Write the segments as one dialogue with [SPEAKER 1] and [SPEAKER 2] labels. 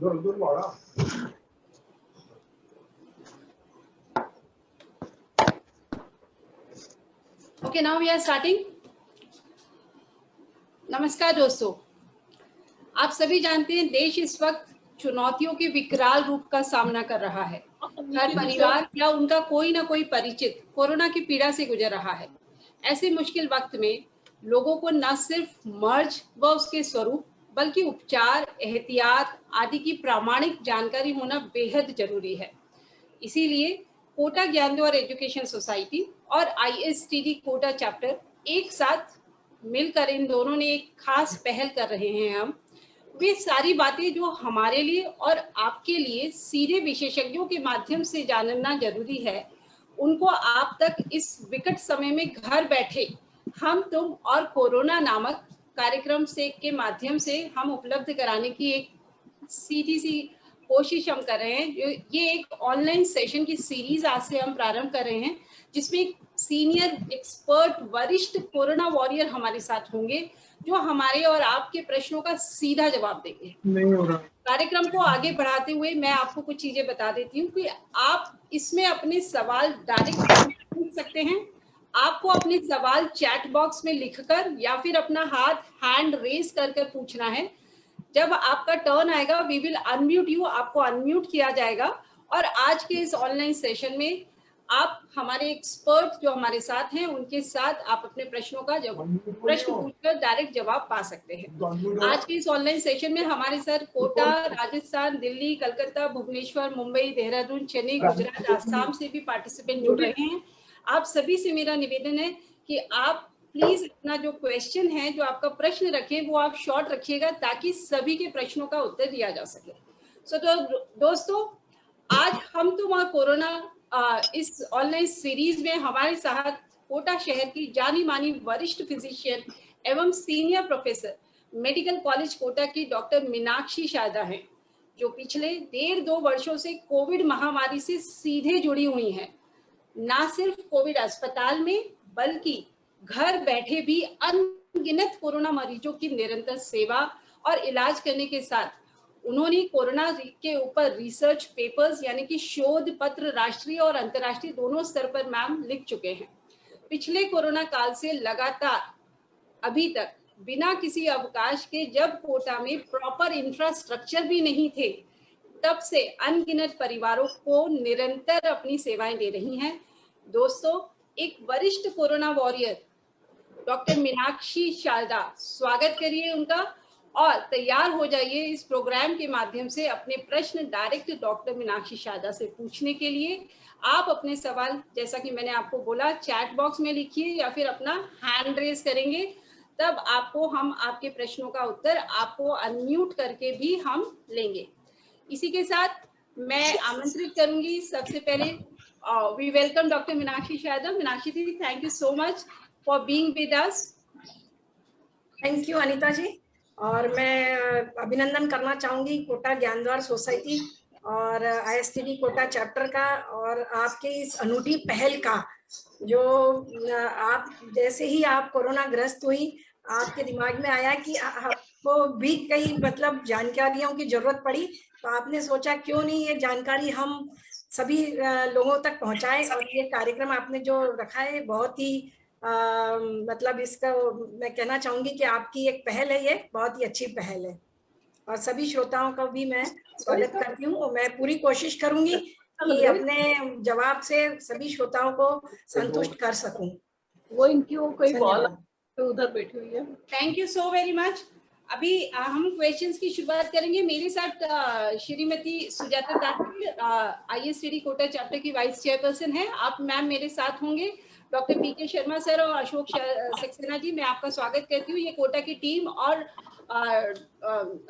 [SPEAKER 1] Okay, now we are starting. नमस्कार दोस्तों, आप सभी जानते हैं देश इस वक्त चुनौतियों के विकराल रूप का सामना कर रहा है। हर परिवार या उनका कोई ना कोई परिचित कोरोना की पीड़ा से गुजर रहा है। ऐसे मुश्किल वक्त में लोगों को न सिर्फ मर्ज व उसके स्वरूप बल्कि उपचार, एहतियात आदि की प्रामाणिक जानकारी होना बेहद जरूरी है। इसीलिए कोटा ज्ञानद्वार एजुकेशन सोसाइटी और ISTD कोटा चैप्टर एक साथ मिलकर इन दोनों ने एक खास पहल कर रहे हैं। हम वे सारी बातें जो हमारे लिए और आपके लिए सीधे विशेषज्ञों के माध्यम से जानना जरूरी है, उनको आप तक इस विकट समय में घर बैठे हम तुम और कोरोना नामक कार्यक्रम से के माध्यम से हम उपलब्ध कराने की एक सीधी सी कोशिश हम कर रहे हैं। ये एक ऑनलाइन सेशन की सीरीज आज से हम प्रारंभ कर रहे हैं, जिसमें एक सीनियर एक्सपर्ट वरिष्ठ कोरोना वॉरियर हमारे साथ होंगे, जो हमारे और आपके प्रश्नों का सीधा जवाब देंगे। नहीं हो रहा। कार्यक्रम को आगे बढ़ाते हुए मैं आपको कुछ चीजें बता देती हूँ कि आप इसमें अपने सवाल डायरेक्ट पूछ सकते हैं। आपको अपने सवाल चैट बॉक्स में लिखकर या फिर अपना हाथ हैंड रेज कर पूछना है। जब आपका टर्न आएगा वी विल अनम्यूट यू, आपको अनम्यूट किया जाएगा और आज के इस ऑनलाइन सेशन में आप हमारे एक्सपर्ट जो हमारे साथ हैं उनके साथ आप अपने प्रश्नों का प्रश्न पूछकर डायरेक्ट जवाब पा सकते हैं। आज के इस ऑनलाइन सेशन में हमारे सर कोटा, राजस्थान, दिल्ली, कलकत्ता, भुवनेश्वर, मुंबई, देहरादून, चेन्नई, गुजरात, आसाम से भी पार्टिसिपेंट जुड़ रहे हैं। आप सभी से मेरा निवेदन है कि आप प्लीज अपना जो क्वेश्चन है, जो आपका प्रश्न रखें, वो आप शॉर्ट रखिएगा ताकि सभी के प्रश्नों का उत्तर दिया जा सके। तो दोस्तों, आज हम तुम और कोरोना इस ऑनलाइन सीरीज में हमारे साथ कोटा शहर की जानी मानी वरिष्ठ फिजिशियन एवं senior professor medical college Kota की डॉक्टर मीनाक्षी शारदा हैं, जो पिछले 1.5-2 वर्षों से कोविड महामारी से सीधे जुड़ी हुई हैं। ना सिर्फ कोविड अस्पताल में बल्कि घर बैठे भी अनगिनत कोरोना मरीजों की निरंतर सेवा और इलाज करने के साथ उन्होंने कोरोना के ऊपर रिसर्च पेपर्स यानी कि शोध पत्र राष्ट्रीय और अंतर्राष्ट्रीय दोनों स्तर पर मैम लिख चुके हैं। पिछले कोरोना काल से लगातार अभी तक बिना किसी अवकाश के, जब कोटा में प्रॉपर इंफ्रास्ट्रक्चर भी नहीं थे, तब से अनगिनत परिवारों को निरंतर अपनी सेवाएं दे रही हैं। दोस्तों, एक वरिष्ठ corona warrior doctor Meenakshi Sharda, स्वागत करिए उनका और तैयार हो जाइए इस प्रोग्राम के माध्यम से अपने प्रश्न डायरेक्ट डॉक्टर मीनाक्षी शारदा से पूछने के लिए। आप अपने सवाल, जैसा कि मैंने आपको बोला, चैट बॉक्स में लिखिए या फिर अपना हैंड रेज करेंगे, तब आपको हम आपके प्रश्नों का उत्तर आपको अनम्यूट करके भी हम लेंगे। इसी के साथ मैं आमंत्रित करूंगी सबसे पहले we welcome doctor Meenakshi Sharda. Meenakshi दीदी, thank you so much for being with us.
[SPEAKER 2] Thank you Anita ji, और मैं अभिनंदन करना चाहूंगी कोटा ज्ञानद्वार सोसाइटी और ISTD कोटा चैप्टर का और आपके इस अनूठी पहल का, जो आप जैसे ही आप कोरोना ग्रस्त हुई, आपके दिमाग में आया कि आपको भी कई मतलब जानकारियों की जरूरत पड़ी, तो आपने सोचा क्यों नहीं ये जानकारी हम सभी लोगों तक पहुंचाएं। और ये कार्यक्रम आपने जो रखा है बहुत ही मतलब इसका मैं कहना चाहूंगी कि आपकी एक पहल है, ये बहुत ही अच्छी पहल है और सभी श्रोताओं का भी मैं स्वागत करती हूँ। और मैं पूरी कोशिश करूंगी कि अपने जवाब से सभी श्रोताओं को संतुष्ट कर सकूं।
[SPEAKER 3] वो इनकी वो कोई बॉल तो उधर बैठी हुई है।
[SPEAKER 1] Thank you so very much. अभी हम क्वेश्चंस की शुरुआत करेंगे। मेरे साथ श्रीमती सुजाता दास ISTD कोटा चैप्टर की वाइस चेयरपर्सन है। आप मैम मेरे साथ होंगे। डॉक्टर PK शर्मा सर और अशोक सक्सेना जी, मैं आपका स्वागत करती हूँ। ये कोटा की टीम और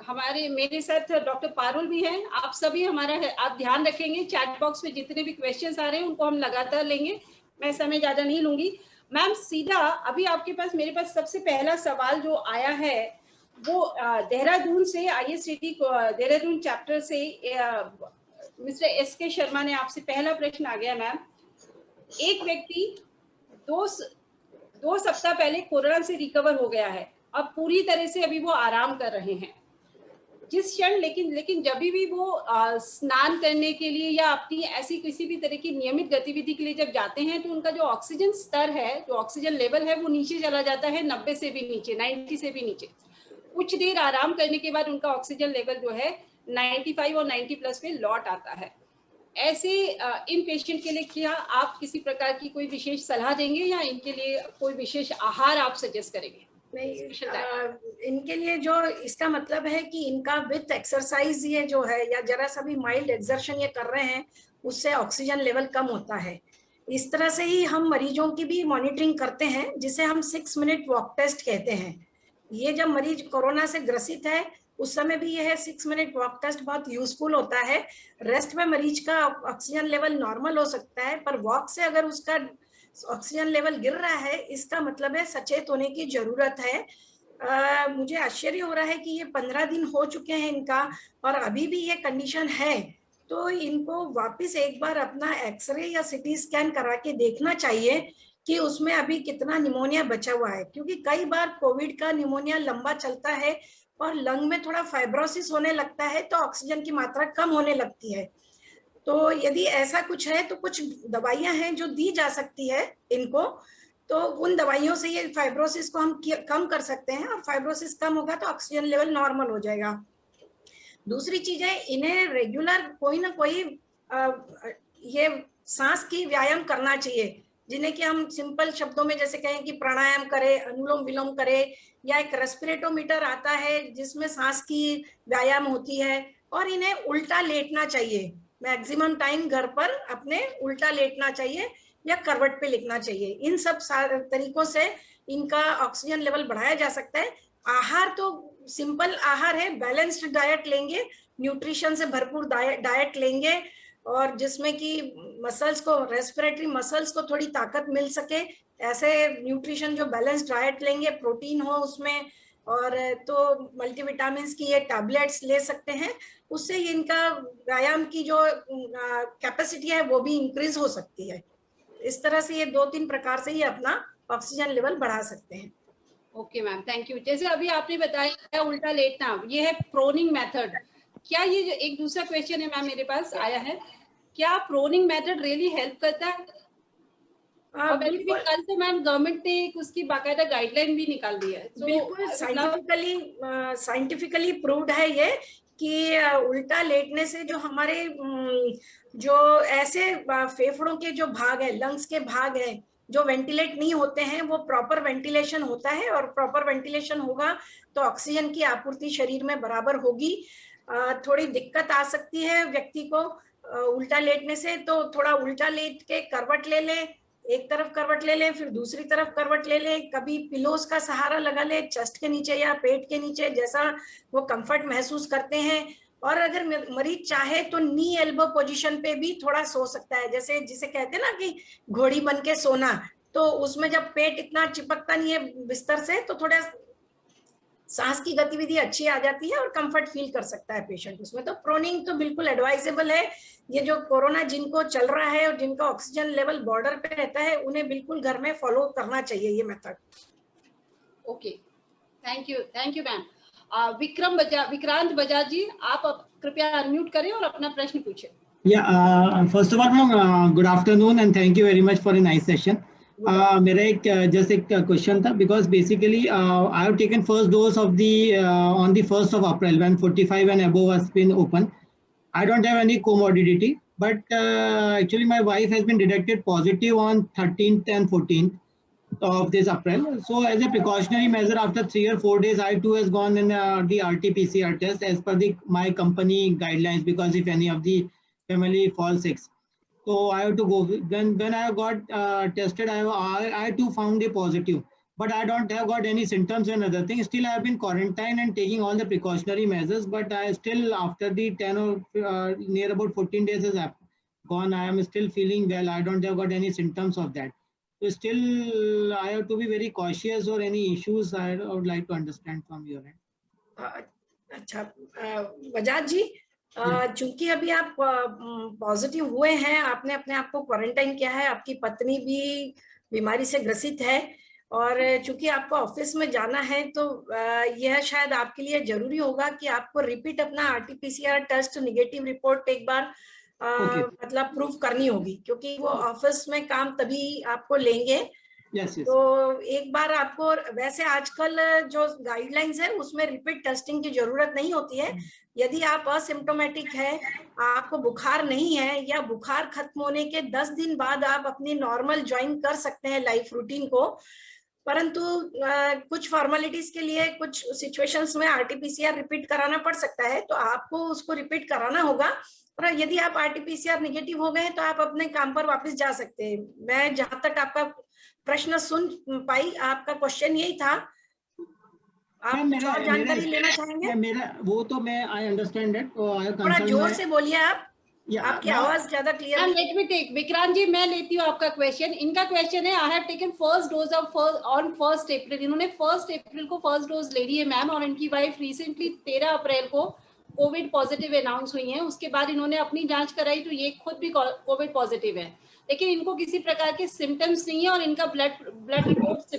[SPEAKER 1] हमारे मेरे साथ डॉक्टर पारुल भी हैं। आप सभी आप ध्यान रखेंगे चैट बॉक्स में जितने भी क्वेश्चंस आ रहे हैं उनको हम लगातार लेंगे। मैं समय ज्यादा नहीं लूंगी। मैम सीधा अभी आपके पास, मेरे पास सबसे पहला सवाल जो आया है वो देहरादून से ISTD देहरादून चैप्टर से मिस्टर SK शर्मा ने आपसे पहला प्रश्न आ गया। मैम, एक व्यक्ति दो सप्ताह पहले कोरोना से रिकवर हो गया है, अब पूरी तरह से अभी वो आराम कर रहे हैं। जिस क्षण लेकिन जब भी वो स्नान करने के लिए या अपनी ऐसी किसी भी तरह की नियमित गतिविधि के लिए जब जाते हैं तो उनका जो ऑक्सीजन स्तर है, जो ऑक्सीजन लेवल है, वो नीचे चला जाता है, 90 से भी नीचे, 90 से भी नीचे। कुछ देर आराम करने के बाद उनका ऑक्सीजन लेवल जो है 95 और 90 प्लस पे लौट आता है। ऐसे इन पेशेंट के लिए क्या आप किसी प्रकार की कोई विशेष सलाह देंगे या इनके लिए कोई विशेष आहार आप सजेस्ट करेंगे?
[SPEAKER 2] नहीं, इनके लिए जो इसका मतलब है कि इनका विथ एक्सरसाइज ये जो है या जरा सा भी माइल्ड एक्सर्शन ये कर रहे हैं, उससे ऑक्सीजन लेवल कम होता है। इस तरह से ही हम मरीजों की भी मॉनिटरिंग करते हैं, जिसे हम 6 मिनट वॉक टेस्ट कहते हैं। ये जब मरीज कोरोना से ग्रसित है उस समय भी यह 6 मिनट वॉक टेस्ट बहुत यूजफुल होता है। रेस्ट में मरीज का ऑक्सीजन लेवल नॉर्मल हो सकता है, पर वॉक से अगर उसका ऑक्सीजन लेवल गिर रहा है, इसका मतलब है सचेत होने की जरूरत है। मुझे आश्चर्य हो रहा है कि ये 15 दिन हो चुके हैं इनका और अभी भी ये कंडीशन है, तो इनको वापस एक बार अपना एक्सरे या सीटी स्कैन करा के देखना चाहिए कि उसमें अभी कितना निमोनिया बचा हुआ है, क्योंकि कई बार कोविड का निमोनिया लंबा चलता है और लंग में थोड़ा फाइब्रोसिस होने लगता है, तो ऑक्सीजन की मात्रा कम होने लगती है। तो यदि ऐसा कुछ है तो कुछ दवाइयां हैं जो दी जा सकती है इनको, तो उन दवाइयों से ये फाइब्रोसिस को हम कम कर सकते हैं और फाइब्रोसिस कम होगा तो ऑक्सीजन लेवल नॉर्मल हो जाएगा। दूसरी चीज है, इन्हें रेगुलर कोई ना कोई ये सांस की व्यायाम करना चाहिए, जिन्हें कि हम सिंपल शब्दों में जैसे कहें कि प्राणायाम करे, अनुलोम विलोम करे, या एक रेस्पिरेटोमीटर आता है जिसमें सांस की व्यायाम होती है। और इन्हें उल्टा लेटना चाहिए, मैक्सिमम टाइम घर पर अपने उल्टा लेटना चाहिए या करवट पे लिखना चाहिए। इन सब तरीकों से इनका ऑक्सीजन लेवल बढ़ाया जा सकता है। आहार तो सिंपल आहार है, बैलेंस्ड डाइट लेंगे, न्यूट्रिशन से भरपूर डाइट लेंगे, और जिसमें कि मसल्स को, रेस्पिरेटरी मसल्स को थोड़ी ताकत मिल सके, ऐसे न्यूट्रिशन जो बैलेंस्ड डाइट लेंगे, प्रोटीन हो उसमें, और तो मल्टीविटामिन्स की ये टैबलेट्स ले सकते हैं। उससे इनका व्यायाम की जो कैपेसिटी है वो भी इंक्रीज हो सकती है। इस तरह से ये 2-3 प्रकार से ही अपना ऑक्सीजन लेवल बढ़ा सकते हैं।
[SPEAKER 1] Okay ma'am, thank you. जैसे अभी आपने बताया उल्टा लेटना, ये है प्रोनिंग मेथड। क्या ये जो एक दूसरा क्वेश्चन है मैम मेरे पास आया है, क्या प्रोनिंग मेथड रियली हेल्प करता है? और वैसे भी कल तो मैम गवर्नमेंट ने एक उसकी बाकायदा गाइडलाइन भी निकाल दी है।
[SPEAKER 2] बिल्कुल साइंटिफिकली प्रूव्ड है ये कि उल्टा लेटने से जो हमारे जो ऐसे फेफड़ों के जो भाग है, लंग्स के भाग है जो वेंटिलेट नहीं होते हैं, वो प्रॉपर वेंटिलेशन होता है, और प्रॉपर वेंटिलेशन होगा तो ऑक्सीजन की आपूर्ति शरीर में बराबर होगी। थोड़ी दिक्कत आ सकती है व्यक्ति को उल्टा लेटने से, तो थोड़ा उल्टा लेट के करवट ले ले, एक तरफ करवट ले लें, फिर दूसरी तरफ करवट ले लें, कभी पिलोस का सहारा लगा ले चेस्ट के नीचे या पेट के नीचे, जैसा वो कंफर्ट महसूस करते हैं। और अगर मरीज चाहे तो नी एल्बो पोजीशन पे भी थोड़ा सो सकता है, जैसे जिसे कहते हैं ना कि घोड़ी बन के सोना, तो उसमें जब पेट इतना चिपकता नहीं है बिस्तर से, तो थोड़ा सांस की गतिविधि अच्छी आ जाती है और कंफर्ट फील कर सकता है पेशेंट उसमें। तो प्रोनिंग तो बिल्कुल एडवाइजेबल है। ये जो कोरोना जिनको चल रहा है और जिनका ऑक्सीजन लेवल बॉर्डर पे रहता है, उन्हें बिल्कुल घर में फॉलो करना चाहिए ये method.
[SPEAKER 1] Okay, thank you ma'am. Vikrant Bajaj ji, आप कृपया अनम्यूट करें और अपना प्रश्न पूछें।
[SPEAKER 4] First of all good afternoon and thank you very much for a nice session. मेरा एक जस्ट एक क्वेश्चन था, because basically I have taken first dose of the on the 1st of April when 45 and above has been open. I don't have any comorbidity, but actually my wife has been detected positive on 13th and 14th of this April. So as a precautionary measure, after 3 or 4 days, I too has gone in the RT-PCR test as per my company guidelines, because if any of the family falls sick, so I have to go. When I got tested, I too found a positive, but I don't have got any symptoms and other things. Still, I have been quarantined and taking all the precautionary measures, but I still, after the 10 or near about 14 days has gone, I am still feeling well. I don't have got any symptoms of that. So still, I have to be very cautious, or any issues I would like to understand from your end.
[SPEAKER 2] अच्छा, बजाज जी, चूंकि अभी आप positive हुए हैं, आपने अपने आप को क्वारंटाइन किया है, आपकी पत्नी भी बीमारी से ग्रसित है, और चूंकि आपको ऑफिस में जाना है तो यह शायद आपके लिए जरूरी होगा कि आपको रिपीट अपना आरटीपीसीआर टेस्ट नेगेटिव रिपोर्ट एक बार मतलब प्रूफ करनी होगी, क्योंकि वो ऑफिस में काम तभी आपको लेंगे। तो एक बार आपको, वैसे आजकल जो गाइडलाइंस है उसमें रिपीट टेस्टिंग की जरूरत नहीं होती है। यदि आप असिम्प्टोमेटिक है, आपको बुखार नहीं है, या बुखार खत्म होने के 10 दिन बाद आप अपनी नॉर्मल ज्वाइन कर सकते हैं लाइफ रूटीन को। परंतु कुछ फॉर्मेलिटीज के लिए कुछ सिचुएशंस में आरटीपीसीआर रिपीट कराना पड़ सकता है, तो आपको उसको रिपीट कराना होगा। और यदि आप आरटीपीसीआर नेगेटिव हो गए तो आप अपने काम पर वापस जा सकते हैं। मैं जहां तक आपका प्रश्न सुन पाई, आपका क्वेश्चन यही था। आप कुछ और जानकारी लेना चाहेंगे?
[SPEAKER 4] मेरा वो तो मैं आई अंडरस्टैंड इट।
[SPEAKER 2] थोड़ा जोर से बोलिए आप, आपकी आवाज ज्यादा क्लियर है।
[SPEAKER 1] लेट मी टेक, विक्रांत जी मैं लेती हूँ आपका क्वेश्चन। इनका क्वेश्चन है, आई have taken first dose of on 1 अप्रैल। इन्होंने 1 अप्रैल को फर्स्ट डोज ले ली है मैम, और इनकी वाइफ रिसेंटली 13 अप्रैल को कोविड पॉजिटिव अनाउंस हुई है। उसके बाद इन्होंने अपनी जांच कराई तो ये खुद भी कोविड पॉजिटिव है, लेकिन इनको किसी प्रकार के सिम्टम्स नहीं है और इनका ब्लड रिपोर्ट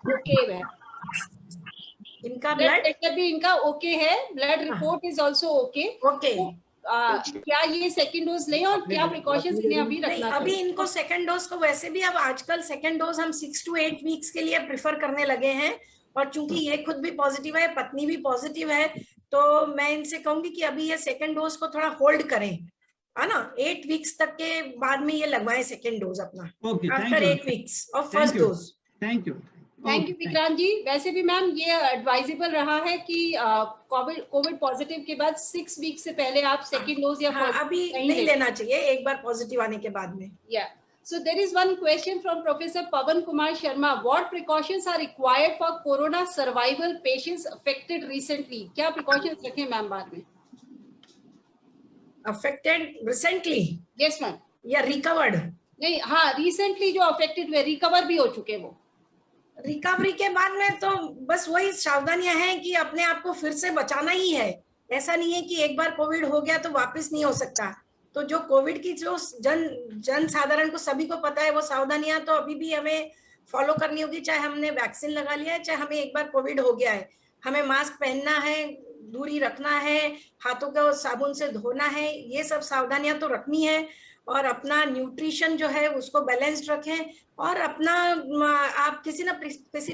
[SPEAKER 1] ओके है।
[SPEAKER 2] इनका
[SPEAKER 1] ब्लड प्रेशर भी इनका ओके है, blood report is also okay. क्या ये सेकंड डोज लें और क्या प्रिकॉशंस इन्हें अभी रखना
[SPEAKER 2] चाहिए? अभी इनको सेकंड डोज को, वैसे भी अब आजकल सेकंड डोज हम 6 to 8 वीक्स के लिए प्रेफर करने लगे हैं। और चूंकि ये खुद भी पॉजिटिव है, पत्नी भी पॉजिटिव है, तो मैं इनसे कहूंगी कि अभी ये सेकंड डोज को थोड़ा होल्ड करें, है ना। 8 वीक्स तक के बाद में ये लगवाएं सेकंड डोज अपना, after 8 weeks of first dose.
[SPEAKER 4] Thank you
[SPEAKER 1] Vikrant ji. वैसे भी मैम ये एडवाइजेबल रहा है कि कोविड पॉजिटिव के बाद 6 वीक से पहले आप सेकंड डोज या
[SPEAKER 2] अभी नहीं लेना चाहिए, एक बार पॉजिटिव आने के बाद में।
[SPEAKER 1] So there is one question from Professor Pavan Kumar Sharma. What precautions are required for corona survival patients affected recently? क्या precautions रखें मैम बाद में?
[SPEAKER 2] Affected recently?
[SPEAKER 1] Yes ma'am.
[SPEAKER 2] या recovered?
[SPEAKER 1] नहीं, हाँ recently जो affected हुए recover भी हो चुके वो।
[SPEAKER 2] रिकवरी के बाद में तो बस वही सावधानियां हैं कि अपने आप को फिर से बचाना ही है। ऐसा नहीं है कि एक बार कोविड हो गया तो वापस नहीं हो सकता। तो जो कोविड की जो जन साधारण को सभी को पता है, वो सावधानियां तो अभी भी हमें फॉलो करनी होगी, चाहे हमने वैक्सीन लगा लिया है, चाहे हमें एक बार कोविड हो गया है। हमें मास्क पहनना है, दूरी रखना है, हाथों को साबुन से धोना है, ये सब सावधानियां तो रखनी है। और न्यूट्रिशन जो है उसको बैलेंस्ड रखें, और आप किसी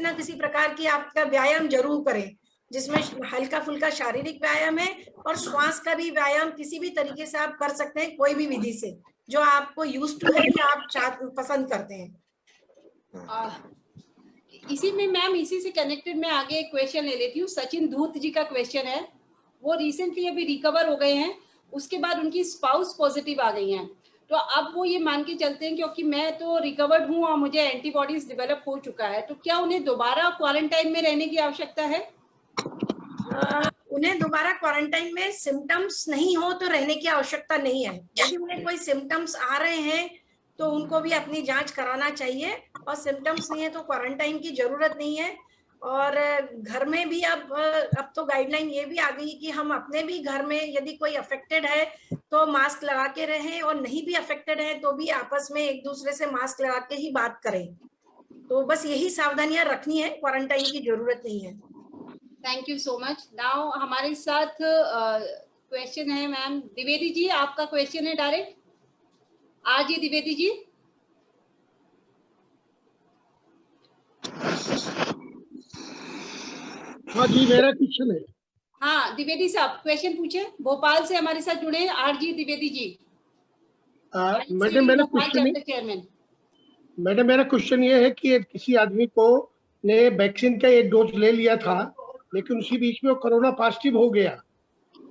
[SPEAKER 2] ना किसी प्रकार की आपका व्यायाम जरूर करें, जिसमें हल्का फुल्का शारीरिक व्यायाम है और श्वास का भी व्यायाम किसी भी तरीके से आप कर सकते हैं, कोई भी विधि से जो आपको यूज्ड टू है या आप पसंद करते हैं।
[SPEAKER 1] इसी में मैम, इसी से कनेक्टेड मैं आगे एक क्वेश्चन ले लेती हूँ। सचिन धूत जी का क्वेश्चन है, वो रिसेंटली अभी रिकवर हो गए हैं, उसके बाद उनकी स्पाउस पॉजिटिव आ गई हैं। तो अब वो ये मान के चलते हैं क्योंकि मैं तो रिकवर्ड हूँ और मुझे एंटीबॉडीज डेवलप हो चुका है, तो क्या उन्हें दोबारा क्वारंटाइन में रहने की आवश्यकता है?
[SPEAKER 2] उन्हें दोबारा क्वारंटाइन में सिम्टम्स नहीं हो तो रहने की आवश्यकता नहीं है। यदि उन्हें कोई सिम्टम्स आ रहे हैं तो उनको भी अपनी जांच कराना चाहिए, और सिम्टम्स नहीं है तो क्वारंटाइन की जरूरत नहीं है। और घर में भी अब तो गाइडलाइन ये भी आ गई कि हम अपने भी घर में यदि कोई अफेक्टेड है तो मास्क लगा के रहें, और नहीं भी अफेक्टेड है तो भी आपस में एक दूसरे से मास्क लगा के ही बात करें। तो बस यही सावधानियां रखनी है, क्वारंटाइन की जरूरत नहीं है।
[SPEAKER 1] Thank you so much. Now हमारे साथ क्वेश्चन है मैम द्विवेदी जी, आपका क्वेश्चन है डायरेक्ट। जी द्विवेदी जी।
[SPEAKER 5] हाँ जी, मेरा क्वेश्चन है।
[SPEAKER 1] हाँ द्विवेदी साहब क्वेश्चन पूछे, भोपाल से हमारे साथ जुड़े हैं जी द्विवेदी जी।
[SPEAKER 5] मैडम मेरा क्वेश्चन ये है कि किसी आदमी को ने वैक्सीन का एक डोज ले लिया था, लेकिन उसी बीच में वो कोरोना पॉजिटिव हो गया,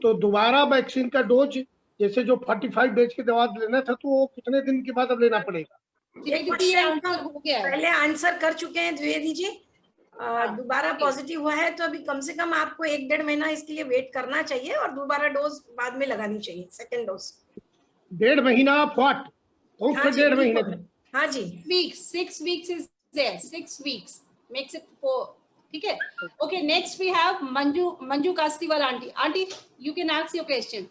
[SPEAKER 5] तो दोबारा वैक्सीन का डोज जैसे जो 45 डेज के बाद लेना था, तो वो कितने दिन के बाद अब लेना पड़ेगा?
[SPEAKER 2] पहले आंसर कर चुके हैं द्विवेदी जी। दोबारा पॉजिटिव हुआ है तो अभी कम से कम आपको 1-1.5 महीना इसके लिए वेट करना चाहिए, और दोबारा डोज बाद में लगानी चाहिए, सेकेंड डोज।
[SPEAKER 5] 1.5 महीना? व्हाट?
[SPEAKER 2] हाँ जी,
[SPEAKER 5] 1.5 महीने?
[SPEAKER 2] हाँ जी,
[SPEAKER 1] 6 weeks is there, 6 weeks makes it 4. ठीक है, okay. Next we have Manju Kastiwal aunty, you can ask your question.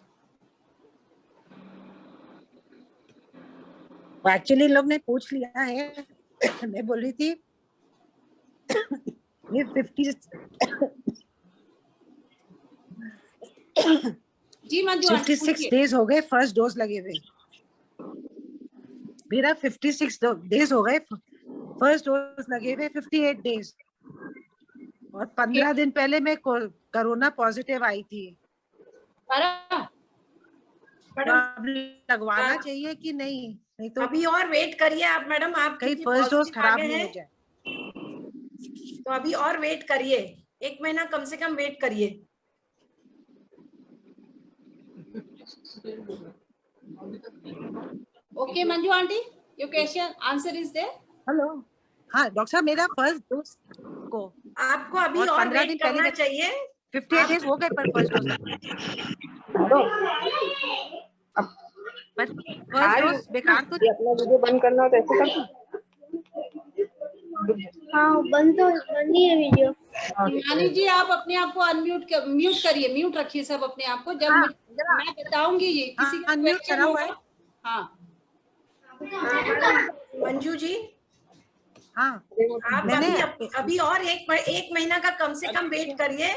[SPEAKER 6] Actually लोग ने पूछ लिया है। मैं बोल रही थी ये 50
[SPEAKER 1] जी मंजू आंटी
[SPEAKER 6] 56
[SPEAKER 1] पूछिए।
[SPEAKER 6] डेज हो गए फर्स्ट डोज लगे हुए। मेरा 56 डेज हो गए फर्स्ट डोज लगे हुए, 58 डेज, और 15 दिन पहले मैं कोरोना पॉजिटिव आई थी। तो अब लगवाना चाहिए कि नहीं? नहीं तो
[SPEAKER 2] अभी और वेट करिए आप मैडम, आप
[SPEAKER 6] कहीं
[SPEAKER 2] क्योंकि
[SPEAKER 6] फर्स्ट डोज
[SPEAKER 2] positive आ
[SPEAKER 6] खराब
[SPEAKER 2] गए
[SPEAKER 6] नहीं
[SPEAKER 2] हैं,
[SPEAKER 6] हो जाए।
[SPEAKER 2] तो अभी और वेट करिए, 1 महीना कम से कम वेट करिए।
[SPEAKER 1] Okay Manju aunty, your question answer is there.
[SPEAKER 6] Hello, हाँ डॉक्टर साहब, मेरा फर्स्ट डोज को
[SPEAKER 2] आपको अभी
[SPEAKER 6] और
[SPEAKER 2] और
[SPEAKER 6] 15
[SPEAKER 2] वेट
[SPEAKER 6] दिन पहले
[SPEAKER 2] करना
[SPEAKER 6] मैं
[SPEAKER 2] चाहिए।
[SPEAKER 6] 58 डेज हो गए पर फर्स्ट डोज पर फर्स्ट डोज बेकार तो
[SPEAKER 3] अपना वीडियो बंद करना हो तो ऐसे कर। हाँ बंद ही है वीडियो।
[SPEAKER 1] हिमानी जी आप अपने आप को अनम्यूट म्यूट करिए, म्यूट रखिए सब अपने आप को। जब मैं बताऊंगी ये किसी का
[SPEAKER 6] अनम्यूट
[SPEAKER 1] क्वेश्चन
[SPEAKER 6] करा हुआ है।
[SPEAKER 1] होगा। हाँ
[SPEAKER 2] मैडम मंजू जी,
[SPEAKER 6] हाँ
[SPEAKER 2] आप
[SPEAKER 6] मैंने
[SPEAKER 2] अभी और एक महीना का कम से कम वेट करिए,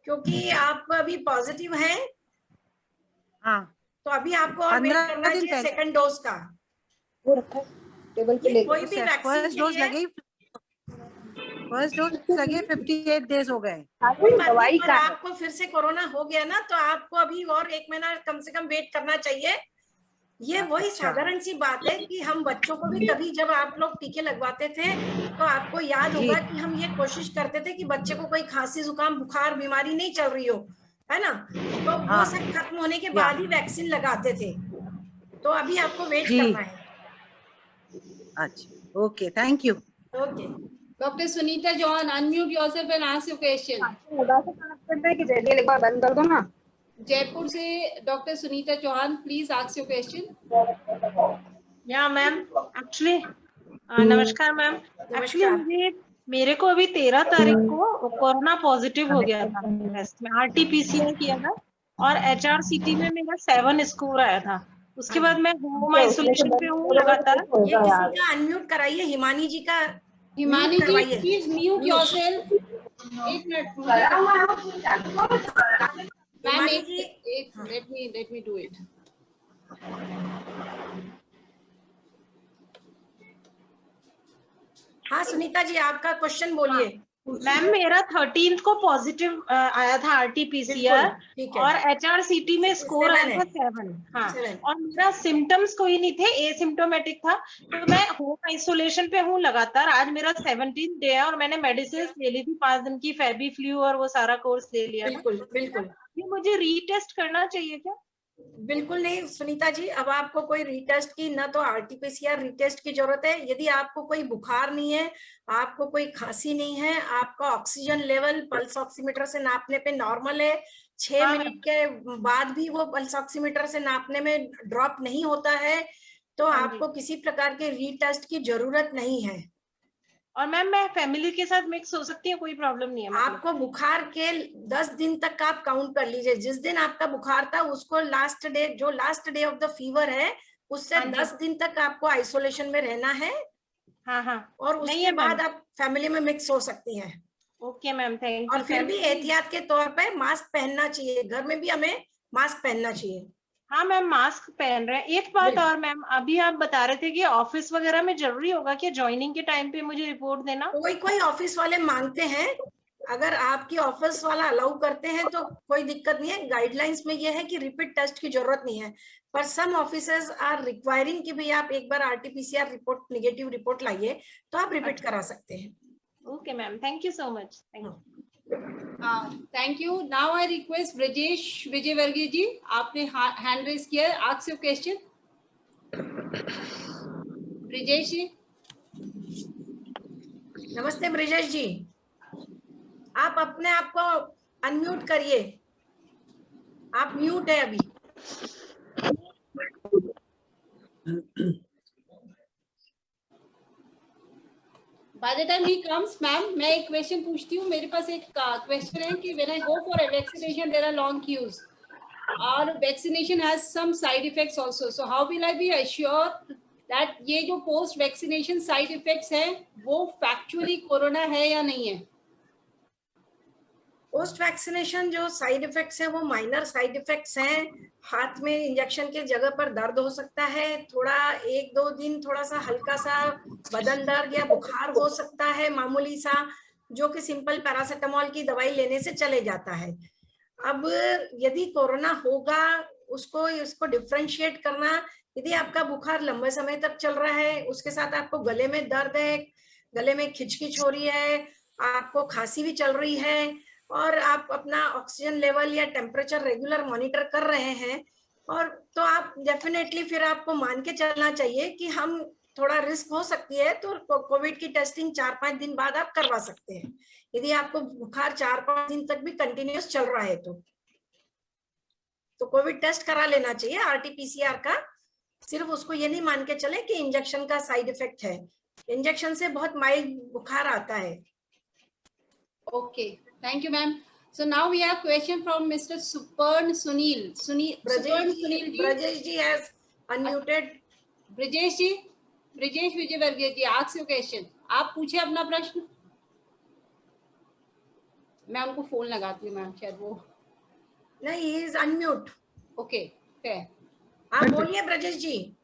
[SPEAKER 2] क्योंकि आप अभी पॉजिटिव हैं।
[SPEAKER 6] हाँ
[SPEAKER 2] तो अभी आपको और वेट
[SPEAKER 6] 15
[SPEAKER 2] करना
[SPEAKER 6] दिन
[SPEAKER 2] चाहिए
[SPEAKER 6] पहले
[SPEAKER 2] सेकंड डोज का।
[SPEAKER 3] वो रखा है टेबल पे
[SPEAKER 2] ये
[SPEAKER 3] लेके।
[SPEAKER 2] कोई भी वैक्सीन
[SPEAKER 6] फर्स्ट
[SPEAKER 2] के
[SPEAKER 6] डोज
[SPEAKER 2] लिए
[SPEAKER 6] लगे 58 डेज हो गए।
[SPEAKER 2] कोई बात नहीं,
[SPEAKER 3] दवाई
[SPEAKER 2] पर
[SPEAKER 3] का है।
[SPEAKER 2] आपको फिर से कोरोना हो गया ना, तो आपको अभी और 1 महीना कम से कम वेट करना चाहिए। ये वही
[SPEAKER 6] अच्छा।
[SPEAKER 2] साधारण सी बात है कि हम बच्चों को भी कभी जब आप लोग टीके लगवाते थे तो आपको याद होगा कि हम ये कोशिश करते थे कि बच्चे को कोई खांसी जुकाम बुखार बीमारी नहीं चल रही हो, है ना, तो वो
[SPEAKER 6] हाँ।
[SPEAKER 2] सब खत्म होने के बाद ही वैक्सीन लगाते थे। तो अभी आपको वेट
[SPEAKER 6] जी।
[SPEAKER 2] करना है।
[SPEAKER 6] अच्छा, okay, thank you.
[SPEAKER 2] Okay,
[SPEAKER 1] doctor Sunita John, unmute yourself and ask your question.
[SPEAKER 3] Mobile से कनेक्ट करना है कि जल्दी एक बार बंद कर दो ना।
[SPEAKER 1] जयपुर से doctor Sunita Chauhan, please ask your question.
[SPEAKER 7] या मैम, एक्चुअली नमस्कार मैम। एक्चुअली
[SPEAKER 2] नमस्कार।
[SPEAKER 7] मेरे को अभी 13 तारीख को कोरोना पॉजिटिव हो गया था टेस्ट में, RT-PCR किया था और HRCT में मेरा 7 स्कोर आया था। उसके बाद मैं होम आइसोलेशन पे हूँ लगातार।
[SPEAKER 2] ये किसी का अनम्यूट कराइए, हिमानी जी का
[SPEAKER 1] हिमानी
[SPEAKER 2] म्यूट
[SPEAKER 1] जी
[SPEAKER 2] करवाइए।
[SPEAKER 1] Please mute yourself. एक मिनट मैम, एक लेट मी डू इट।
[SPEAKER 2] हाँ सुनीता जी, आपका क्वेश्चन बोलिए।
[SPEAKER 7] मैम मेरा 13 को पॉजिटिव आया था RT-PCR
[SPEAKER 2] ठीक है।
[SPEAKER 7] और HRCT में स्कोर आया था 7। हाँ,
[SPEAKER 2] 7।
[SPEAKER 7] और मेरा सिम्टम्स कोई नहीं थे, एसिम्टोमेटिक था। तो मैं होम आइसोलेशन पे हूँ लगातार। आज मेरा 17th डे है और मैंने मेडिसिन ले ली थी 5 दिन की, फेबी फ्लू और वो सारा कोर्स ले लिया था।
[SPEAKER 2] बिल्कुल बिल्कुल।
[SPEAKER 7] ये मुझे रीटेस्ट करना चाहिए क्या?
[SPEAKER 2] बिल्कुल नहीं सुनीता जी, अब आपको कोई रीटेस्ट की ना तो RT-PCR रीटेस्ट की जरूरत है। यदि आपको कोई बुखार नहीं है, आपको कोई खांसी नहीं है, आपका ऑक्सीजन लेवल पल्स ऑक्सीमीटर से नापने पे नॉर्मल है, 6 मिनट के बाद भी वो पल्स ऑक्सीमीटर से नापने में ड्रॉप नहीं होता है, तो आपको किसी प्रकार के रीटेस्ट की जरूरत नहीं है।
[SPEAKER 7] और मैम मैं फैमिली के साथ मिक्स हो सकती है, कोई प्रॉब्लम नहीं है मतलब?
[SPEAKER 2] आपको बुखार के 10 दिन तक आप काउंट कर लीजिए। जिस दिन आपका बुखार था उसको last day of the fever है, उससे 10 दिन तक आपको आइसोलेशन में रहना है।
[SPEAKER 7] हाँ हाँ,
[SPEAKER 2] और उसके बाद आप फैमिली में मिक्स हो सकती हैं।
[SPEAKER 7] Okay ma'am, thank you.
[SPEAKER 2] और फिर भी एहतियात के तौर पे मास्क पहनना चाहिए, घर में भी हमें मास्क पहनना चाहिए।
[SPEAKER 7] हाँ मैम, मास्क पहन रहे हैं। एक बात और मैम, अभी आप बता रहे थे कि ऑफिस वगैरह में जरूरी होगा कि ज्वाइनिंग के टाइम पे मुझे रिपोर्ट देना?
[SPEAKER 2] कोई ऑफिस वाले मांगते हैं, अगर आपकी ऑफिस वाला अलाउ करते हैं तो कोई दिक्कत नहीं है। गाइडलाइंस में ये है कि रिपीट टेस्ट की जरूरत नहीं है, पर सम ऑफिसेज आर रिक्वायरिंग कि भाई आप एक बार RT-PCR रिपोर्ट नेगेटिव रिपोर्ट लाइए, तो आप रिपीट करा सकते हैं।
[SPEAKER 7] Okay ma'am, thank you so much. Thank you.
[SPEAKER 1] Thank you. Now I request Brajesh Vijayvargiya ji, आपने हैंड रेज किया है, ask your question. Brajesh ji.
[SPEAKER 2] नमस्ते ब्रजेश जी, आप अपने आप को अनम्यूट करिए, आप म्यूट है अभी।
[SPEAKER 1] By the time he comes, ma'am मैं एक क्वेश्चन पूछती हूँ। मेरे पास एक क्वेश्चन है कि when I go for a vaccination there are long queues और vaccination has some side effects also, so how will I be assured that ये जो पोस्ट वैक्सीनेशन साइड इफेक्ट्स है वो फैक्चुअली कोरोना है या नहीं है?
[SPEAKER 2] पोस्ट वैक्सीनेशन जो साइड इफेक्ट्स हैं वो माइनर साइड इफेक्ट्स हैं। हाथ में इंजेक्शन के जगह पर दर्द हो सकता है, थोड़ा 1-2 दिन थोड़ा सा हल्का सा बदन दर्द या बुखार हो सकता है मामूली सा, जो कि सिंपल पैरासिटामोल की दवाई लेने से चले जाता है। अब यदि कोरोना होगा उसको इसको डिफरेंशिएट करना, यदि आपका बुखार लंबे समय तक चल रहा है, उसके साथ आपको गले में दर्द है, गले में खिचखिच हो रही है, आपको खांसी भी चल रही है और आप अपना ऑक्सीजन लेवल या टेम्परेचर रेगुलर मॉनिटर कर रहे हैं, और तो आप डेफिनेटली फिर आपको मान के चलना चाहिए कि हम थोड़ा रिस्क हो सकती है, तो कोविड की टेस्टिंग 4-5 दिन बाद आप करवा सकते हैं यदि आपको बुखार 4-5 दिन तक भी कंटिन्यूस चल रहा है तो कोविड टेस्ट करा लेना चाहिए RT-PCR का। सिर्फ उसको ये नहीं मान के चले कि इंजेक्शन का साइड इफेक्ट है, इंजेक्शन से बहुत माइल्ड बुखार आता है।
[SPEAKER 1] Okay, thank you, ma'am. So now we have question from Mr. Supern Sunil. Supern Sunil ji.
[SPEAKER 2] Brajesh ji has unmuted.
[SPEAKER 1] Brajesh ji, Brajesh Vijayvargiya ji, ask your question. आप पूछे अपना प्रश्न। मैं उनको फोन लगाती हूँ मैम, शायद वो
[SPEAKER 2] नहीं, he is unmute.
[SPEAKER 1] Okay, fair.
[SPEAKER 2] आप बोलिए ब्रजेश जी।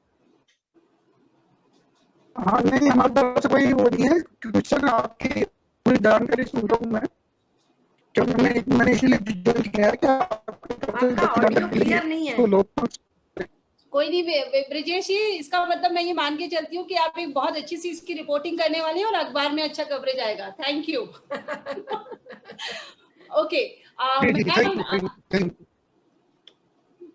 [SPEAKER 8] हाँ नहीं, हमारे तरफ से कोई वो नहीं है, क्वेश्चन आपकी पूरी जानकारी सुन रहा हूँ मैं, क्योंकि मैंने इसलिए ज्वाइन किया है कि
[SPEAKER 2] आपका ऑडियो क्लियर नहीं है।
[SPEAKER 8] तो लोग
[SPEAKER 1] कोई नहीं ब्रजेश जी, इसका मतलब मैं ये मान के चलती हूँ कि आप एक बहुत अच्छी सी इसकी रिपोर्टिंग करने वाले हैं और अखबार में अच्छा कवरेज आएगा। Thank you. Okay,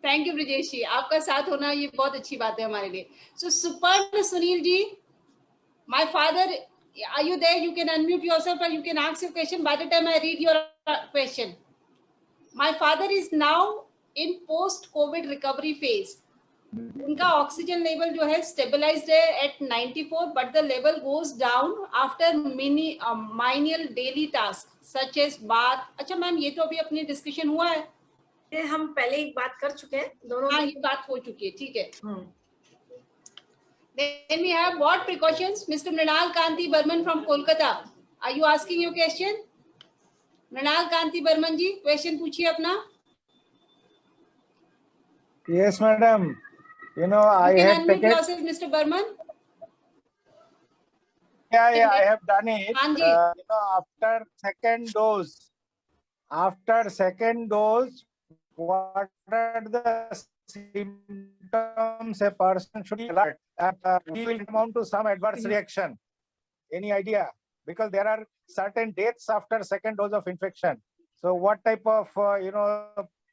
[SPEAKER 1] thank you Brajesh ji, आपका साथ होना ये बहुत अच्छी बात है हमारे लिए। So Suparn Sunil ji, my father, are you there? You can unmute yourself and you can ask your question by the time I read your question. My father is now in post COVID recovery phase. उनका oxygen level जो है stabilised at एट 94, but the level goes down after menial daily task such as bath. अच्छा ma'am, ये तो अभी अपनी discussion हुआ है,
[SPEAKER 2] ये हम पहले ही बात कर चुके हैं दोनों।
[SPEAKER 1] हाँ, ये बात हो चुकी है, ठीक है। Then we have what precautions? Mr. Mrinal Kanti Burman from Kolkata. Are you asking your question? Mrinal Kanti Burman ji, question पूछिए अपना।
[SPEAKER 9] Yes, madam. You know, I have
[SPEAKER 1] unmute
[SPEAKER 9] taken.
[SPEAKER 1] yourself, Mr. Burman.
[SPEAKER 9] Yeah, I have done it.
[SPEAKER 1] हाँ जी।
[SPEAKER 9] You know, after second dose, what are the symptoms a person should be alert? We will come on to some adverse reaction. Any idea? Because there are certain deaths after second dose of infection. So, what type of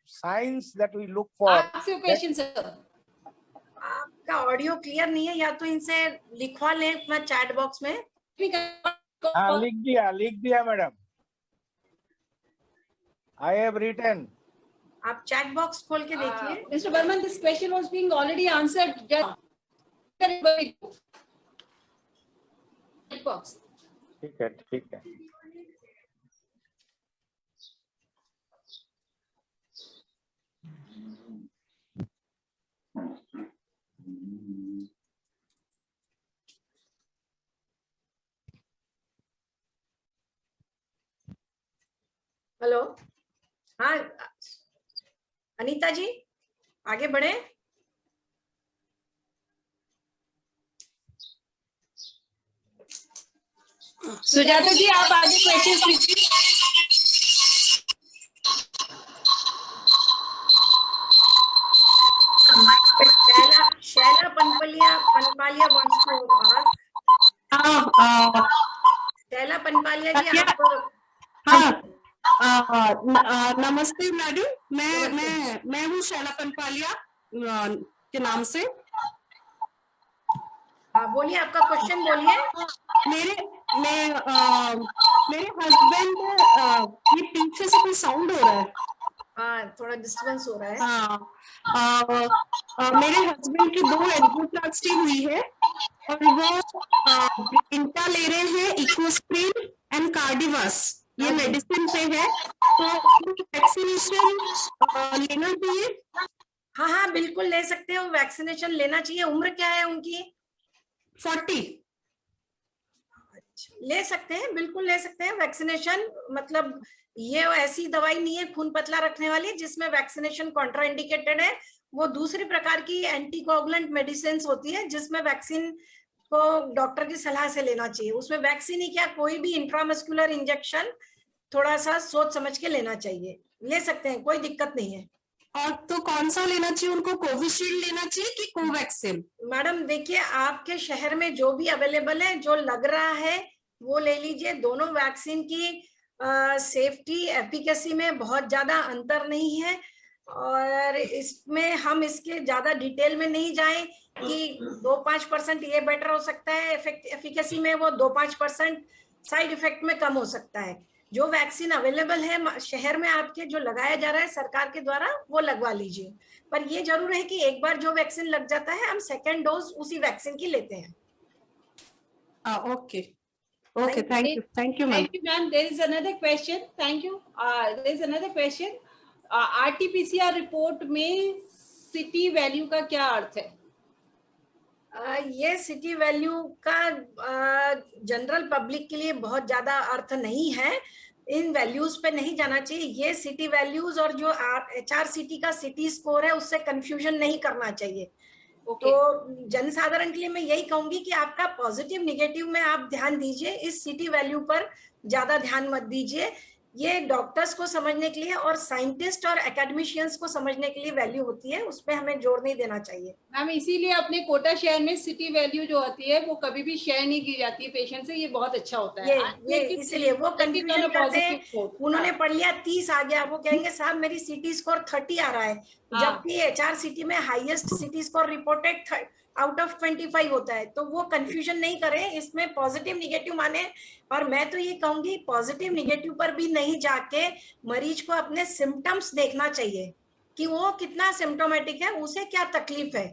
[SPEAKER 9] signs that we look for?
[SPEAKER 1] Ask your question, sir.
[SPEAKER 2] आपका audio clear नहीं है, या तो इनसे लिखवा लें अपना chat box में।
[SPEAKER 9] लिख दिया मैडम, I have written.
[SPEAKER 2] आप चैट बॉक्स खोल के देखिए।
[SPEAKER 1] Mr. Burman, this question was being already answered. Box.
[SPEAKER 9] ठीक है।
[SPEAKER 2] हेलो, हाँ अनीता जी, आगे बढ़े।
[SPEAKER 1] सुजाता जी, आप आगे क्वेश्चन कीजिए।
[SPEAKER 2] Shaila Panpaliya wants to ask. Shaila Panpaliya जी, आपको।
[SPEAKER 10] नमस्ते मैडम, मैं हूँ शैला पनपालिया के नाम से।
[SPEAKER 2] बोलिए, आपका क्वेश्चन बोलिए।
[SPEAKER 10] मेरे हस्बैंड, ये पीछे से कोई साउंड हो रहा है।
[SPEAKER 2] थोड़ा डिस्टर्बेंस हो रहा है।
[SPEAKER 10] मेरे हस्बैंड की 2 एंजियोप्लास्टी हुई है और वो इंटा ले रहे हैं, इकोस्प्रिन एंड कार्डिवास, ये मेडिसिन पे है, तो वैक्सीनेशन लेना चाहिए?
[SPEAKER 2] हाँ, बिल्कुल ले सकते हो, वैक्सीनेशन लेना चाहिए। उम्र क्या है उनकी?
[SPEAKER 10] 40।
[SPEAKER 2] ले सकते हैं, बिल्कुल ले सकते हैं। वैक्सीनेशन मतलब ये ऐसी दवाई नहीं है खून पतला रखने वाली जिसमें वैक्सीनेशन कॉन्ट्राइंडिकेटेड है। वो दूसरी प्रकार की एंटीकोगुलेंट मेडिसिन होती है जिसमें वैक्सीन को डॉक्टर की सलाह से लेना चाहिए। उसमें वैक्सीन ही क्या, कोई भी इंट्रामस्कुलर इंजेक्शन थोड़ा सा सोच समझ के लेना चाहिए। ले सकते हैं, कोई दिक्कत नहीं है।
[SPEAKER 10] और तो कौन सा लेना चाहिए उनको, कोविशील्ड लेना चाहिए कि कोवैक्सिन?
[SPEAKER 2] मैडम देखिए, आपके शहर में जो भी अवेलेबल है, जो लग रहा है वो ले लीजिए। दोनों वैक्सीन की सेफ्टी एफिकेसी में बहुत ज्यादा अंतर नहीं है, और इसमें हम इसके ज्यादा डिटेल में नहीं जाएं कि 2-5% ये बेटर हो सकता है एफिकेसी में, वो 2-5% साइड इफेक्ट में कम हो सकता है। जो वैक्सीन अवेलेबल है शहर में आपके, जो लगाया जा रहा है सरकार के द्वारा, वो लगवा लीजिए। पर ये जरूर है कि एक बार जो वैक्सीन लग जाता है, हम सेकेंड डोज उसी वैक्सीन की लेते हैं।
[SPEAKER 10] Okay okay, thank you ma'am.
[SPEAKER 1] Thank you, ma'am. There is another question. Thank you. There is another question. RT-PCR report में सिटी वैल्यू का क्या अर्थ है?
[SPEAKER 2] ये सिटी वैल्यू का जनरल पब्लिक के लिए बहुत ज्यादा अर्थ नहीं है। इन वैल्यूज पे नहीं जाना चाहिए। ये सिटी वैल्यूज और जो HRCT का सिटी स्कोर है उससे कंफ्यूजन नहीं करना चाहिए। तो जनसाधारण के लिए मैं यही कहूंगी कि आपका पॉजिटिव निगेटिव में आप ध्यान दीजिए, इस सिटी वैल्यू पर ज्यादा ध्यान मत दीजिए। ये डॉक्टर्स को समझने के लिए और साइंटिस्ट और एकेडमिशियंस को समझने के लिए वैल्यू होती है, उस पर हमें जोर नहीं देना चाहिए।
[SPEAKER 1] मैम इसीलिए अपने कोटा शहर में सिटी वैल्यू जो होती है वो कभी भी शेयर नहीं की जाती है पेशेंट से। ये बहुत अच्छा होता है।
[SPEAKER 2] ये इसलिए वो कंफ्यूजन करते हैं। उन्होंने पढ़ लिया 30 आ गया, वो कहेंगे साहब मेरी सिटी स्कोर 30 आ रहा है, जबकि HRCT में highest city score reported out of 25 होता है। तो वो कंफ्यूजन नहीं करें, इसमें पॉजिटिव निगेटिव माने। और मैं तो ये कहूंगी पॉजिटिव निगेटिव पर भी नहीं जाके मरीज को अपने सिम्टम्स देखना चाहिए कि वो कितना सिम्टोमेटिक है, उसे क्या तकलीफ है।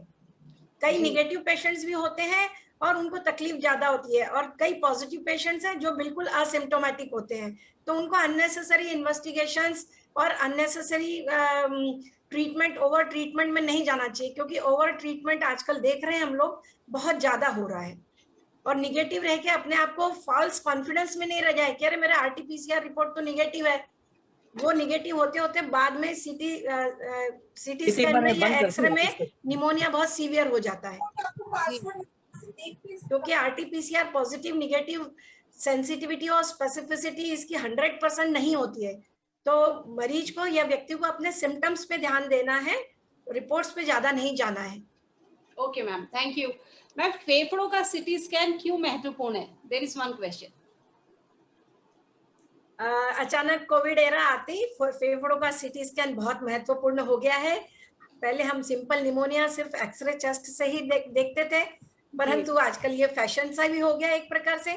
[SPEAKER 2] कई निगेटिव पेशेंट्स भी होते हैं और उनको तकलीफ ज्यादा होती है, और कई पॉजिटिव पेशेंट्स हैं जो बिल्कुल असिम्टोमेटिक होते हैं। तो उनको अननेसेसरी इन्वेस्टिगेशंस और अननेसेसरी ट्रीटमेंट, ओवर ट्रीटमेंट में नहीं जाना चाहिए, क्योंकि ओवर ट्रीटमेंट आजकल देख रहे हैं हम लोग बहुत ज्यादा हो रहा है। और निगेटिव रह के अपने आप को फॉल्स कॉन्फिडेंस में नहीं रह जाए कि अरे मेरा RT-PCR रिपोर्ट तो निगेटिव है। वो निगेटिव होते होते बाद में सीटी स्कैन में या एक्सरे में निमोनिया बहुत सीवियर हो जाता है, क्योंकि RT-PCR पॉजिटिव निगेटिव सेंसिटिविटी और स्पेसिफिसिटी इसकी 100% नहीं होती है। तो मरीज को या व्यक्ति को अपने सिम्टम्स पे ध्यान देना है, रिपोर्ट्स पे ज्यादा नहीं जाना है।
[SPEAKER 1] Okay ma'am, thank you. Ma'am फेफड़ों का सिटी स्कैन क्यों महत्वपूर्ण है? There is one question.
[SPEAKER 2] अचानक कोविड एरा आते ही फेफड़ों का सिटी स्कैन बहुत महत्वपूर्ण हो गया है। पहले हम सिंपल निमोनिया सिर्फ एक्सरे चेस्ट से ही देखते थे, परंतु आजकल ये फैशन सा भी हो गया एक प्रकार से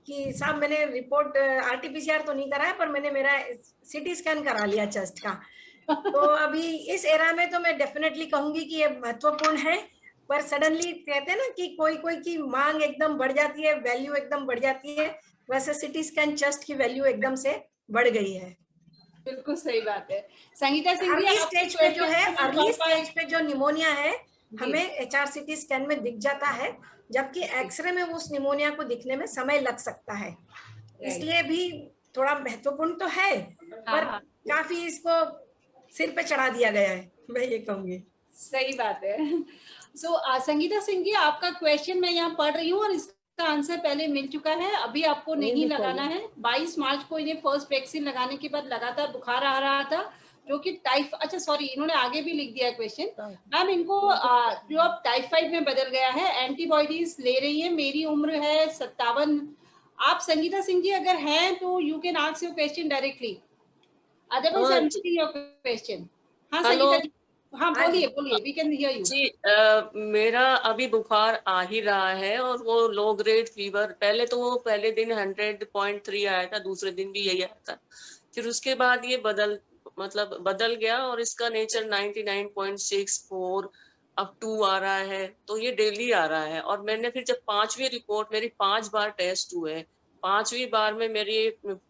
[SPEAKER 2] कि साहब मैंने रिपोर्ट RT-PCR तो नहीं करा है, पर मैंने मेरा सिटी स्कैन करा लिया चेस्ट का। तो अभी इस एरा में तो मैं डेफिनेटली कहूंगी कि ये महत्वपूर्ण है। पर सडनली कहते हैं ना कि कोई कोई की मांग एकदम बढ़ जाती है, वैल्यू एकदम बढ़ जाती है, वैसे सिटी स्कैन चेस्ट की वैल्यू एकदम से बढ़ गई है।
[SPEAKER 1] बिल्कुल सही बात है। संगीता सिंह जी,
[SPEAKER 2] अर्ली स्टेज पे जो है, अर्ली स्टेज पे जो निमोनिया है हमें HRCT स्कैन में दिख जाता है, जबकि एक्सरे में उस निमोनिया को दिखने में समय लग सकता है। इसलिए भी थोड़ा महत्वपूर्ण तो है, पर काफी इसको सिर पे चढ़ा दिया गया है, मैं ये कहूंगी।
[SPEAKER 1] सही बात है। सो संगीता सिंह जी, आपका क्वेश्चन मैं यहाँ पढ़ रही हूँ और इसका आंसर पहले मिल चुका है। अभी आपको नहीं लगाना है। 22 मार्च को इन्हें फर्स्ट वैक्सीन लगाने के बाद लगातार बुखार आ रहा था, जो कि अच्छा सॉरी, इन्होंने आगे भी लिख दिया क्वेश्चन। मैम इनको जो अब टाइफाइड में बदल गया है, एंटीबॉडीज ले रही है, मेरी उम्र है 57। आप संगीता सिंह जी अगर हैं तो you can ask your question directly, otherwise I am taking your question. हाँ संगीता जी, हाँ बोलिए बोलिए, वी कैन हियर यू।
[SPEAKER 11] जी मेरा अभी बुखार आ ही रहा है और वो लो ग्रेड फीवर, पहले तो वो पहले दिन 100.3 आया था, दूसरे दिन भी यही आया था, फिर उसके बाद ये बदल गया और इसका नेचर 99.64 अब 2 आ रहा है, तो ये डेली आ रहा है। और मैंने फिर जब 5वीं रिपोर्ट, मेरी 5 बार टेस्ट हुए, 5वीं बार में मेरी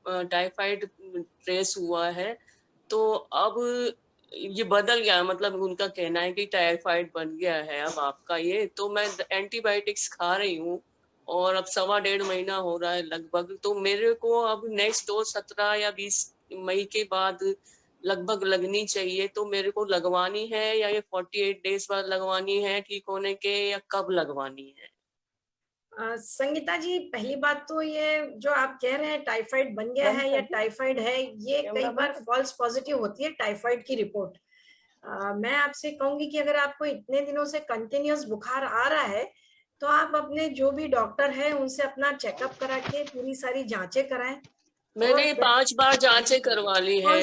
[SPEAKER 11] टाइफाइड ट्रेस हुआ है, तो अब ये बदल गया, मतलब उनका कहना है कि टाइफाइड बन गया है अब आपका ये, तो मैं एंटीबायोटिक्स खा रही हूँ और अब 1.5 महीना हो रहा है लगभग। तो मेरे को अब नेक्स्ट डोज 17 या 20 मई के बाद लगभग लगनी चाहिए, तो मेरे को लगवानी है या ये 48 डेज बाद लगवानी है ठीक होने के, या कब लगवानी है?
[SPEAKER 2] संगीता जी, पहली बात तो ये जो आप कह रहे हैं टाइफाइड बन गया है या टाइफाइड है, ये कई बार फॉल्स पॉजिटिव होती है टाइफाइड की रिपोर्ट। मैं आपसे कहूंगी कि अगर आपको इतने दिनों से कंटिन्यूअस बुखार आ रहा है तो आप अपने जो भी डॉक्टर है उनसे अपना चेकअप करा के पूरी सारी जांचें कराएं।
[SPEAKER 11] मैंने 5 बार जांचें करवा ली है।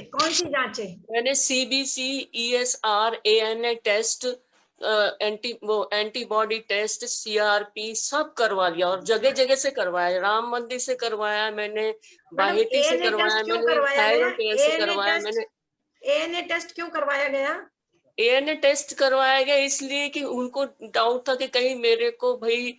[SPEAKER 2] कौन सी जांचें? मैंने
[SPEAKER 11] CBC, ESR, ANA test, antibody test, CRP सब करवा लिया और जगह जगह से करवाया। राम मंदिर से करवाया मैंने, बाहेती से करवाया मैंने, थायराइड टेस्ट से करवाया मैंने।
[SPEAKER 2] ANA टेस्ट क्यों करवाया गया?
[SPEAKER 11] ANA टेस्ट करवाया गया इसलिए कि उनको डाउट था कि कहीं मेरे को भाई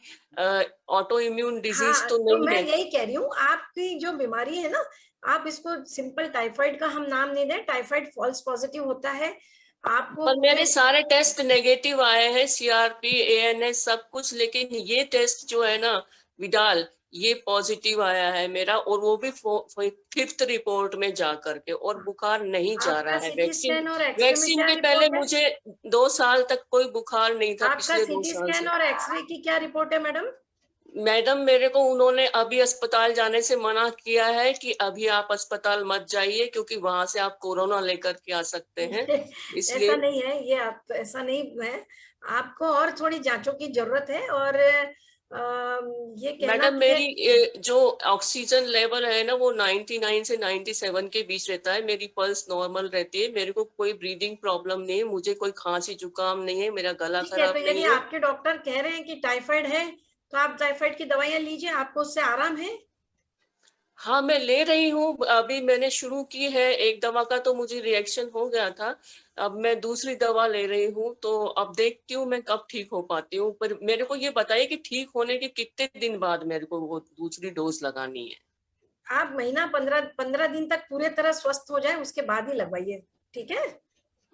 [SPEAKER 11] ऑटो इम्यून डिजीज तो नहीं
[SPEAKER 2] मैं
[SPEAKER 11] है।
[SPEAKER 2] यही कह रही हूँ, आपकी जो बीमारी है ना, आप इसको सिंपल टाइफाइड का हम नाम नहीं दें, टाइफाइड फॉल्स पॉजिटिव होता है आपको।
[SPEAKER 11] पर मेरे सारे टेस्ट नेगेटिव आए हैं, CRP, ANA सब कुछ, लेकिन ये टेस्ट जो है ना विडाल, ये पॉजिटिव आया है मेरा, और वो भी 5th रिपोर्ट में जा करके, और बुखार नहीं जा रहा है। वैक्सीन के पहले मुझे 2 साल तक कोई बुखार नहीं था।
[SPEAKER 2] आपका CT स्कैन और एक्सरे की क्या रिपोर्ट है मैडम?
[SPEAKER 11] मैडम, मेरे को उन्होंने अभी अस्पताल जाने से मना किया है कि अभी आप अस्पताल मत जाइए क्योंकि वहां से आप कोरोना लेकर के आ सकते हैं। इसलिए
[SPEAKER 2] ऐसा नहीं है, ये आप ऐसा नहीं है, आपको और थोड़ी जांचों की जरूरत है। और ये कहना
[SPEAKER 11] मैडम, मेरी जो ऑक्सीजन लेवल है ना वो 99 से 97 के बीच रहता है। मेरी पल्स नॉर्मल रहती है, मेरे को कोई ब्रीदिंग प्रॉब्लम नहीं है, मुझे कोई खांसी जुकाम नहीं है, मेरा गला खराब
[SPEAKER 2] तो
[SPEAKER 11] नहीं है।
[SPEAKER 2] आपके डॉक्टर कह रहे हैं कि टाइफाइड है तो आप टाइफाइड की दवाइयां लीजिए, आपको उससे आराम है?
[SPEAKER 11] हाँ, मैं ले रही हूँ, अभी मैंने शुरू की है। एक दवा का तो मुझे रिएक्शन हो गया था, अब मैं दूसरी दवा ले रही हूँ, तो अब देखती हूँ मैं कब ठीक हो पाती हूँ। पर मेरे को ये बताइए कि ठीक होने के कितने दिन बाद मेरे को वो दूसरी डोज लगानी है?
[SPEAKER 2] आप महीना 15 दिन तक पूरे तरह स्वस्थ हो जाए उसके बाद ही लगवाइए, ठीक है?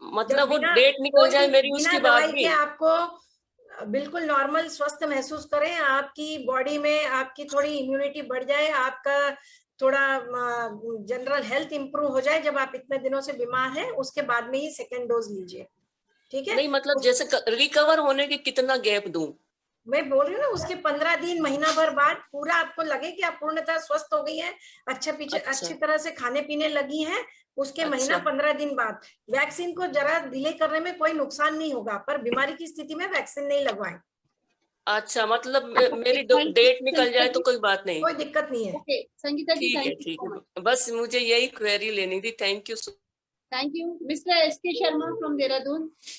[SPEAKER 11] मतलब वो डेट निकल जाए मेरी उसके बाद भी?
[SPEAKER 2] आपको बिल्कुल नॉर्मल स्वस्थ महसूस करें, आपकी बॉडी में आपकी थोड़ी इम्यूनिटी बढ़ जाए, आपका थोड़ा जनरल हेल्थ इंप्रूव हो जाए, जब आप इतने दिनों से बीमार हैं उसके बाद में ही सेकेंड डोज लीजिए, ठीक है?
[SPEAKER 11] नहीं, मतलब जैसे रिकवर होने के कितना गैप दूं?
[SPEAKER 2] मैं बोल रही हूँ ना, उसके 15 दिन महीना भर बाद पूरा आपको लगे कि आप पूर्णतः स्वस्थ हो गई हैं, अच्छी तरह से खाने पीने लगी हैं, उसके महीना 15 दिन बाद। वैक्सीन को जरा डिले करने में कोई नुकसान नहीं होगा, पर बीमारी की स्थिति में वैक्सीन नहीं लगवाएं।
[SPEAKER 11] अच्छा, मतलब मेरी डेट निकल जाए तो कोई बात नहीं?
[SPEAKER 2] कोई दिक्कत नहीं है।
[SPEAKER 1] संगीता जी,
[SPEAKER 11] ठीक है, बस मुझे यही क्वेरी लेनी थी। Thank you.
[SPEAKER 1] Thank you. Mister SK Sharma from Dehradun.